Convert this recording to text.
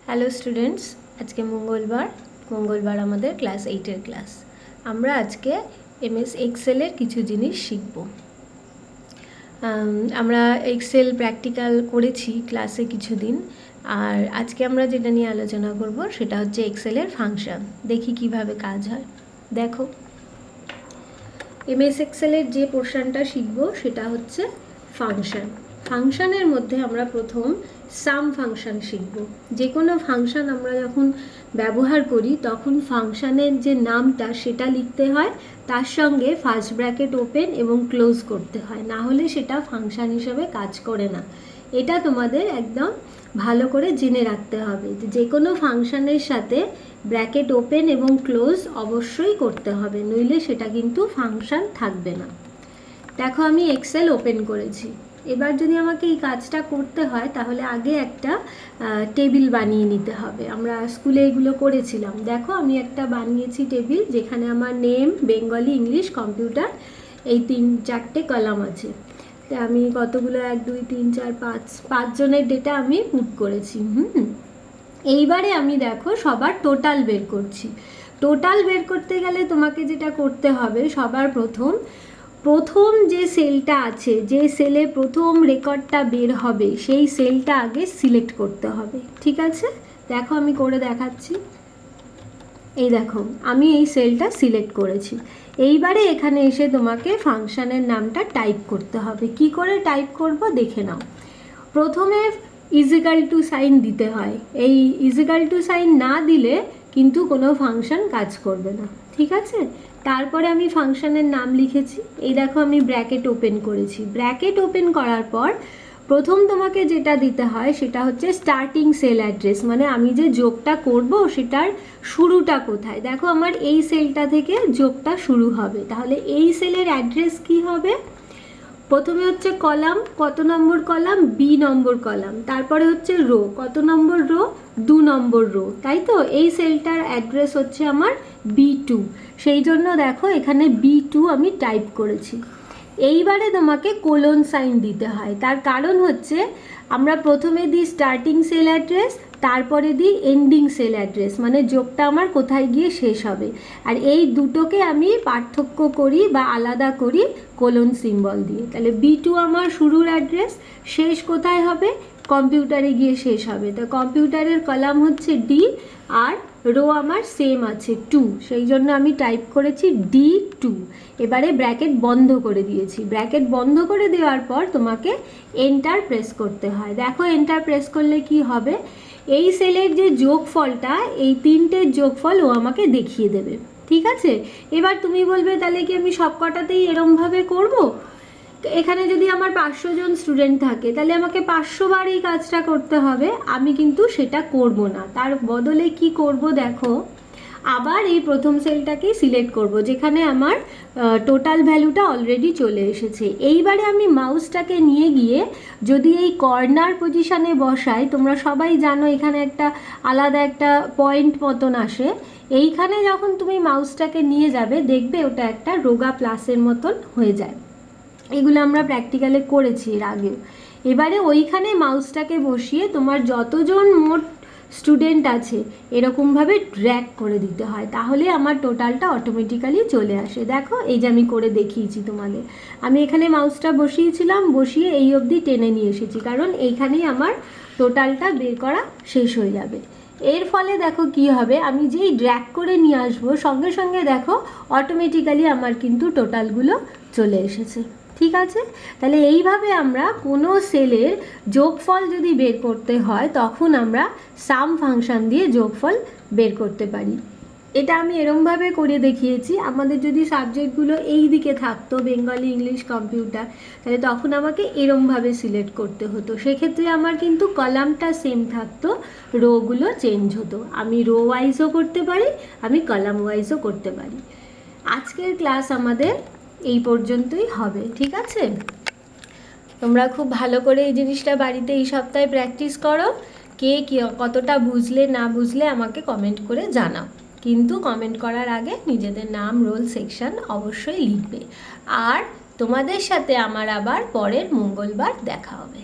Hello students, আজকে মঙ্গলবার আমাদের ক্লাস 8-এর ক্লাস। আমরা আজকে এমএস এক্সেলের কিছু জিনিস শিখব। আমরা এক্সেল প্র্যাকটিক্যাল করেছি ক্লাসে কিছুদিন, আর আজকে আমরা যেটা নিয়ে আলোচনা করব সেটা হচ্ছে এক্সেলের ফাংশন। দেখি কিভাবে কাজ হয়। দেখো, এমএস এক্সেলের যে পোর্শনটা শিখব সেটা হচ্ছে ফাংশন। ফাংশনের মধ্যে আমরা প্রথম সাম ফাংশন শিখব। যে কোনো ফাংশন আমরা যখন ব্যবহার করি তখন ফাংশনের যে নামটা সেটা লিখতে হয়, তার সঙ্গে ফার্স্ট ব্র্যাকেট ওপেন এবং ক্লোজ করতে হয়, না হলে সেটা ফাংশন হিসেবে কাজ করে না। এটা তোমাদের একদম ভালো করে জেনে রাখতে হবে যে কোনো ফাংশনের সাথে ব্র্যাকেট ওপেন এবং ক্লোজ অবশ্যই করতে হবে, নইলে সেটা কিন্তু ফাংশন থাকবে না। দেখো, আমি এক্সেল ওপেন করেছি। এবার যদি আমাকে এই কাজটা করতে হয় তাহলে আগে একটা টেবিল বানিয়ে নিতে হবে। আমরা স্কুলে এগুলো করেছিলাম। দেখো, আমি একটা বানিয়েছি টেবিল, যেখানে আমার নেম, বেঙ্গলি, ইংলিশ, কম্পিউটার, এই 3-4টে কলাম আছে। তো আমি কতগুলো 1 2 3 4 5 জনের ডেটা আমি পুট করেছি। এইবারে আমি দেখো সবার টোটাল বের করছি। টোটাল বের করতে গেলে তোমাকে যেটা করতে হবে, সবার প্রথম যে সেলটা আছে, যে সেলে প্রথম রেকর্ডটা বের হবে, সেই সেলটা আগে সিলেক্ট করতে হবে। ঠিক আছে, দেখো আমি করে দেখাচ্ছি। এই দেখো, আমি এই সেলটা সিলেক্ট করেছি। এইবারে এখানে এসে তোমাকে ফাংশনের নামটা টাইপ করতে হবে। কি করে টাইপ করব দেখে নাও। প্রথমে ইজিক্যাল টু সাইন দিতে হয়। এই ইজিক্যাল টু সাইন না দিলে কিন্তু কোনো ফাংশন কাজ করবে না। ঠিক আছে, তারপরে আমি ফাংশনের নাম লিখেছি। এই দেখো, আমি ব্র্যাকেট ওপেন করেছি। ব্র্যাকেট ওপেন করার পর প্রথম তোমাকে যেটা দিতে হয় সেটা হচ্ছে স্টার্টিং সেল অ্যাড্রেস, মানে আমি যে যোগটা করব সেটার শুরুটা কোথায়। দেখো, আমার এই সেলটা থেকে যোগটা শুরু হবে, তাহলে এই সেলের অ্যাড্রেস কি হবে? প্রথমে হচ্ছে কলাম, কত নম্বর কলাম? বি নম্বর কলাম। তারপরে হচ্ছে রো, কত নম্বর রো? 2 নম্বর রো, তাই তো? এই সেলটার অ্যাড্রেস হচ্ছে আমার B2, সেই জন্য দেখো এখানে B2 আমি টাইপ করেছি। এইবারে তোমাকে কোলন সাইন দিতে হয়। তার কারণ হচ্ছে আমরা প্রথমে দিই স্টার্টিং সেল অ্যাড্রেস, তারপরে দিই এন্ডিং সেল অ্যাড্রেস, মানে যোগটা আমার কোথায় গিয়ে শেষ হবে। আর এই দুটোকে আমি পার্থক্য করি বা আলাদা করি কোলন সিম্বল দিয়ে। তাহলে B2 আমার শুরুর অ্যাড্রেস, শেষ কোথায় হবে? কম্পিউটারে গিয়ে শেষ হবে। তো কম্পিউটারের কলাম হচ্ছে D, আর রো আমার সেম আছে 2, সেই জন্য আমি টাইপ করেছি D2। এবারে ব্র্যাকেট বন্ধ করে দিয়েছি। ব্র্যাকেট বন্ধ করে দেওয়ার পর তোমাকে এন্টার প্রেস করতে হয়। দেখো, এন্টার প্রেস করলে কি হবে? এই সেলের যে যোগফলটা, এই 3টের যোগফল ও আমাকে দেখিয়ে দেবে। ঠিক আছে, এবার তুমি বলবে তাহলে কি আমি সব কটাতেই এরমভাবে করবো? এখানে যদি আমার 500 জন স্টুডেন্ট থাকে তাহলে আমাকে 500 বার এই কাজটা করতে হবে। আমি কিন্তু সেটা করব না। তার বদলে কি করব, দেখো, আবার এই প্রথম সেলটাকে সিলেক্ট করব, যেখানে আমার টোটাল ভ্যালুটা অলরেডি চলে এসেছে। এইবারে আমি মাউসটাকে নিয়ে গিয়ে যদি এই কর্নার পজিশানে বসাই, তোমরা সবাই জানো এখানে একটা আলাদা একটা পয়েন্ট মতন আসে। এইখানে যখন তুমি মাউসটাকে নিয়ে যাবে, দেখবে ওটা একটা রোগা প্লাসের মতন হয়ে যায়। এগুলো আমরা প্র্যাকটিক্যালে করেছি এর আগেও। এবারে ওইখানে মাউসটাকে বসিয়ে তোমার যতজন মোট স্টুডেন্ট আছে এরকমভাবে ড্র্যাগ করে দিতে হয়, তাহলে আমার টোটালটা অটোমেটিক্যালি চলে আসে। দেখো, এই যে আমি করে দেখিয়েছি তোমাদের। আমি এখানে মাউসটা বসিয়েছিলাম, বসিয়ে এই অবধি টেনে নিয়ে এসেছি, কারণ এইখানেই আমার টোটালটা বের করা শেষ হয়ে যাবে। এর ফলে দেখো কি হবে, আমি যেই ড্র্যাগ করে নিয়ে আসবো সঙ্গে সঙ্গে দেখো অটোমেটিক্যালি আমার কিন্তু টোটালগুলো চলে এসেছে। ঠিক আছে, তাহলে এইভাবে আমরা কোনো সেলের যোগফল যদি বের করতে হয় তখন আমরা সাম ফাংশন দিয়ে যোগফল বের করতে পারি। এটা আমি এরমভাবে করে দেখিয়েছি। আমাদের যদি সাবজেক্টগুলো এই দিকে থাকতো, বেঙ্গলি, ইংলিশ, কম্পিউটার, তাহলে তখন আমাকে এরমভাবে সিলেক্ট করতে হতো। সেক্ষেত্রে আমার কিন্তু কলামটা সেম থাকতো, রোগুলো চেঞ্জ হতো। আমি রো ওয়াইজও করতে পারি, আমি কলাম ওয়াইজও করতে পারি। আজকের ক্লাস আমাদের এই পর্যন্তই হবে। ঠিক আছে, তোমরা খুব ভালো করে এই জিনিসটা বাড়িতে এই সপ্তাহে প্র্যাকটিস করো। কে কতটা বুঝলে না বুঝলে আমাকে কমেন্ট করে জানাও, কিন্তু কমেন্ট করার আগে নিজেদের নাম, রোল, সেকশন অবশ্যই লিখবে। আর তোমাদের সাথে আমার আবার পরের মঙ্গলবার দেখা হবে।